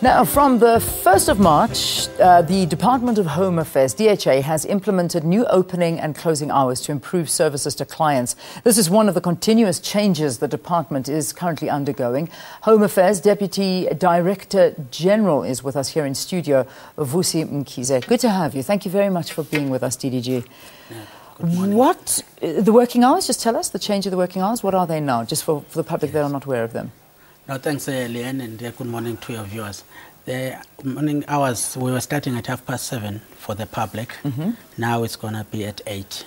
Now, from the 1st of March, the Department of Home Affairs, DHA, has implemented new opening and closing hours to improve services to clients. This is one of the continuous changes the department is currently undergoing. Home Affairs Deputy Director General is with us here in studio, Vusi Mkhize. Good to have you. Thank you very much for being with us, DDG. What, the working hours, just tell us, the change of the working hours, what are they now, just for the public that are not aware of them? No, thanks, Leanne, and good morning to your viewers. The morning hours, we were starting at 7:30 for the public. Now it's going to be at 8.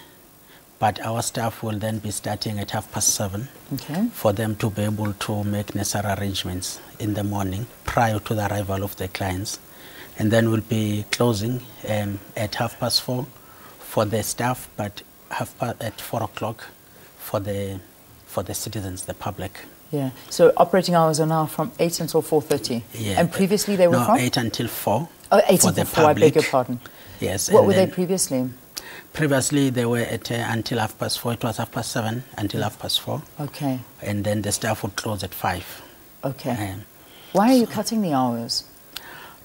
But our staff will then be starting at 7:30 for them to be able to make necessary arrangements in the morning prior to the arrival of the clients. And then we'll be closing at 4:30 for the staff, but at 4 o'clock for the citizens, the public. Yeah. So operating hours are now from 8 until 4:30. Yeah. And previously they were from? 8 until 4. Oh, 8 until 4, I beg your pardon. Yes. What were they previously? Previously they were at until 4:30. It was 7:30 until 4:30. Okay. And then the staff would close at 5. Okay. Why are you cutting the hours?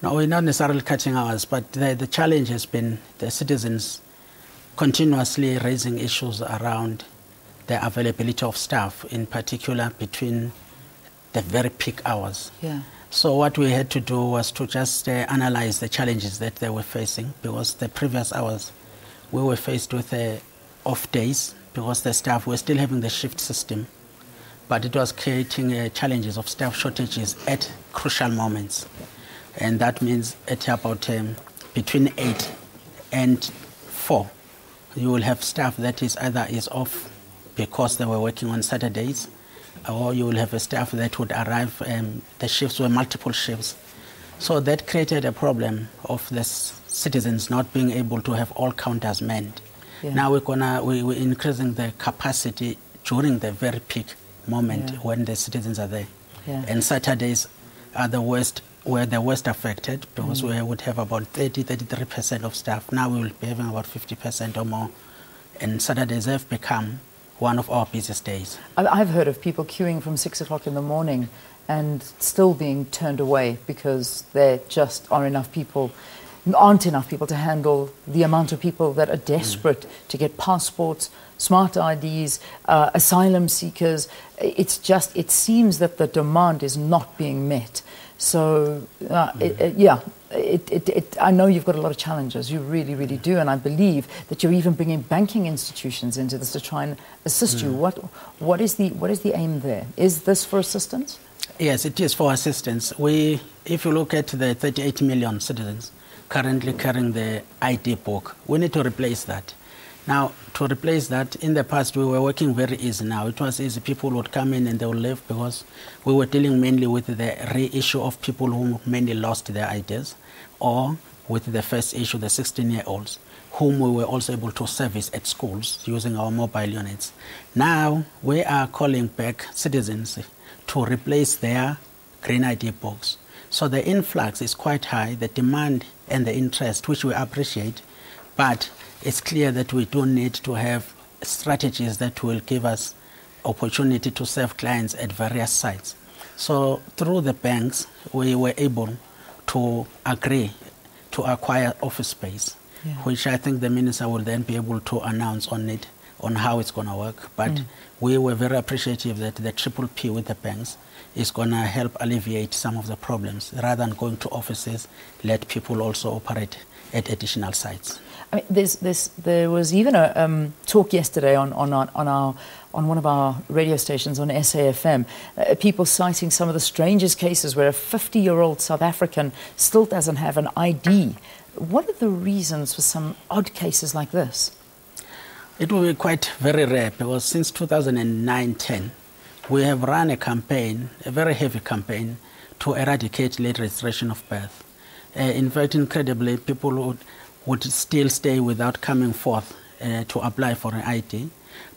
No, we're not necessarily cutting hours, but the challenge has been the citizens continuously raising issues around the availability of staff, in particular between the very peak hours. Yeah. So what we had to do was to just analyze the challenges that they were facing, because the previous hours we were faced with off days because the staff were still having the shift system, but it was creating challenges of staff shortages at crucial moments. And that means at about between 8 and 4, you will have staff that is either off because they were working on Saturdays, or you will have a staff that would arrive, the shifts were multiple shifts. So that created a problem of the citizens not being able to have all counters manned. Yeah. Now we're increasing the capacity during the very peak moment when the citizens are there. Yeah. And Saturdays are the worst affected, because we would have about 33% of staff. Now we will be having about 50% or more. And Saturdays have become one of our busiest days. I've heard of people queuing from 6 o'clock in the morning and still being turned away because there just aren't enough people to handle the amount of people that are desperate to get passports, smart IDs, asylum seekers. It seems that the demand is not being met. So, I know you've got a lot of challenges. You really, really do. And I believe that you're even bringing banking institutions into this to try and assist you. What is the aim there? Is this for assistance? Yes, it is for assistance. If you look at the 38 million citizens currently carrying the ID book, we need to replace that. Now, to replace that, in the past we were working very easy. Now it was easy. People would come in and they would leave, because we were dealing mainly with the reissue of people who mainly lost their IDs, or with the first issue, the 16-year-olds, whom we were also able to service at schools using our mobile units. Now we are calling back citizens to replace their green ID books. So the influx is quite high, the demand and the interest, which we appreciate, but it's clear that we do need to have strategies that will give us opportunity to serve clients at various sites. So through the banks, we were able to agree to acquire office space, which I think the minister will then be able to announce on how it's going to work. But we were very appreciative that the PPP with the banks is going to help alleviate some of the problems. Rather than going to offices, let people also operate at additional sites. I mean, there was even a talk yesterday on one of our radio stations on SAFM, people citing some of the strangest cases where a 50-year-old South African still doesn't have an ID. What are the reasons for some odd cases like this? It will be quite very rare, because since 2009-10, we have run a campaign, a very heavy campaign, to eradicate late registration of birth. In fact, incredibly, people would still stay without coming forth to apply for an ID.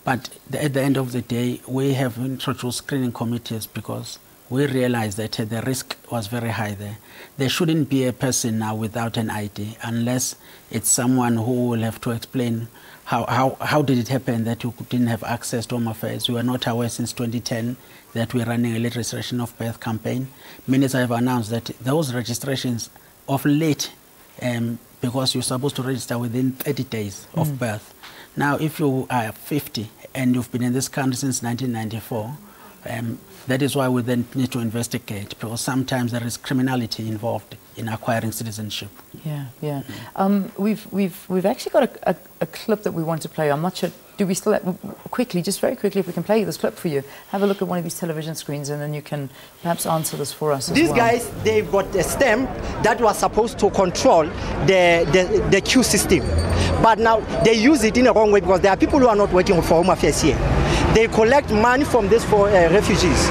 But at the end of the day, we have introduced screening committees, because we realized that the risk was very high there. There shouldn't be a person now without an ID unless it's someone who will have to explain how did it happen that you didn't have access to Home Affairs. We were not aware since 2010 that we're running a late registration of birth campaign. Ministers have announced that those registrations of late, because you're supposed to register within 30 days of birth. Now, if you are 50 and you've been in this country since 1994, that is why we then need to investigate, because sometimes there is criminality involved in acquiring citizenship. Yeah. We've actually got a clip that we want to play. I'm not sure. Do we still just very quickly, if we can play this clip for you? Have a look at one of these television screens, and then you can perhaps answer this for us. These guys, they've got a stem that was supposed to control the queue system, but now they use it in a wrong way because there are people who are not working for Home Affairs here. They collect money from this for refugees.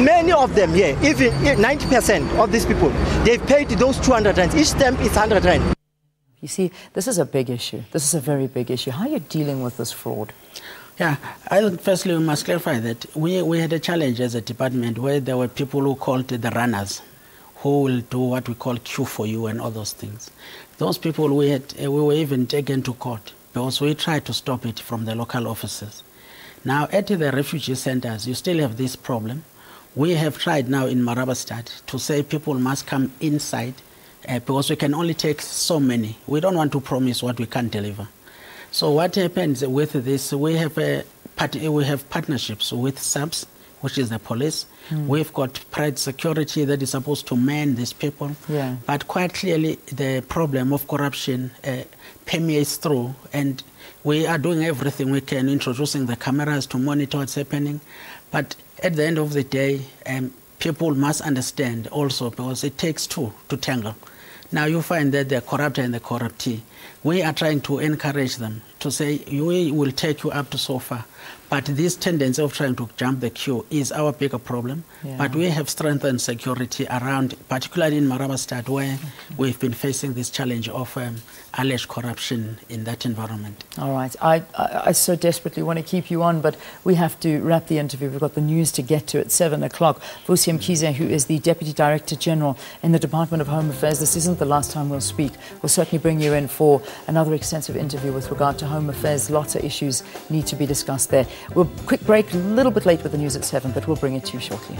Many of them here, even 90% of these people, they've paid those 200 rand. Each stamp is 100 rand. You see, this is a big issue. This is a very big issue. How are you dealing with this fraud? Yeah, firstly, we must clarify that we had a challenge as a department where there were people who called the runners, who will do what we call queue for you and all those things. Those people, we were even taken to court because we tried to stop it from the local offices. Now, at the refugee centers, you still have this problem. We have tried now in Marabastad to say people must come inside because we can only take so many. We don't want to promise what we can't deliver. So what happens with this, we have partnerships with SABC, which is the police. We've got private security that is supposed to man these people. Yeah. But quite clearly, the problem of corruption permeates through, and we are doing everything we can, introducing the cameras to monitor what's happening. But at the end of the day, people must understand also, because it takes two to tangle. Now you find that the corrupt and the corruptee, we are trying to encourage them to say, we will take you up to so far. But this tendency of trying to jump the queue is our bigger problem. Yeah. But we have strengthened security around, particularly in Marabastad, where we've been facing this challenge of alleged corruption in that environment. All right. I so desperately want to keep you on, but we have to wrap the interview. We've got the news to get to at 7 o'clock. Vusi Mkhize, who is the Deputy Director General in the Department of Home Affairs, this isn't the last time we'll speak. We'll certainly bring you in for another extensive interview with regard to Home Affairs. Lots of issues need to be discussed there. We'll quick break, a little bit late with the news at 7, but we'll bring it to you shortly.